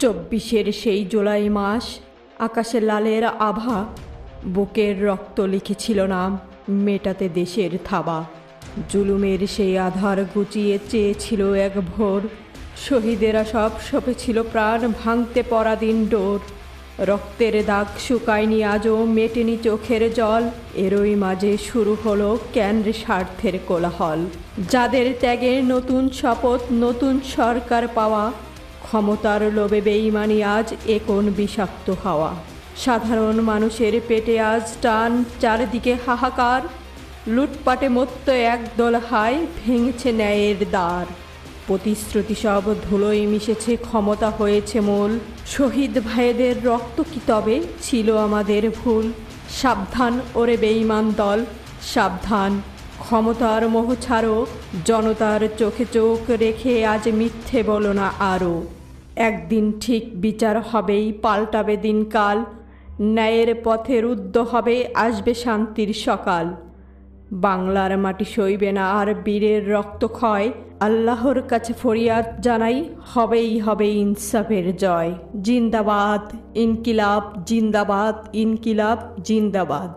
24-এর সেই জুলাই মাস, আকাশে লালের আভা, বুকের রক্ত লিখেছিল নাম, মেটাতে দেশের থাবা। জুলুমের সেই আধার গুচিয়ে চেয়েছিল এক ভোর, শহীদেরা সব সপেছিল প্রাণ, ভাঙতে পরাধীন ডোর। রক্তের দাগ শুকায়নি আজও, মেটেনি চোখের জল, এরই মাঝে শুরু হলো কেন্দ্র স্বার্থের কোলাহল। যাদের ত্যাগের নতুন শপথ, নতুন সরকার পাওয়া, ক্ষমতার লোভে বেঈমানি আজ এ কোন বিষাক্ত হাওয়া। সাধারণ মানুষের পেটে আজ টান, চারিদিকে হাহাকার, লুটপাটে মত্ত একদল হায়, ভেঙেছে ন্যায়ের দ্বার। প্রতিশ্রুতি সব ধুলোয় মিশেছে, ক্ষমতা হয়েছে মূল। শহীদ ভাইদের রক্ত কি তবে ছিল আমাদের ভুল? সাবধান ওরে বেঈমান দল, সাবধান, ক্ষমতার মোহ ছাড়ো, জনতার চোখে চোখ রেখে আজ মিথ্যে বলো না আরও। একদিন ঠিক বিচার হবেই, পাল্টাবে দিনকাল, ন্যায়ের পথে রুদ্ধ হবে, আসবে শান্তির সকাল। বাংলার মাটি সইবে না আর বীরের রক্তক্ষয়, আল্লাহর কাছে ফরিয়াদ জানাই, হবেই হবে ইনসাফের জয়। জিন্দাবাদ ইনকিলাব, জিন্দাবাদ ইনকিলাব, জিন্দাবাদ।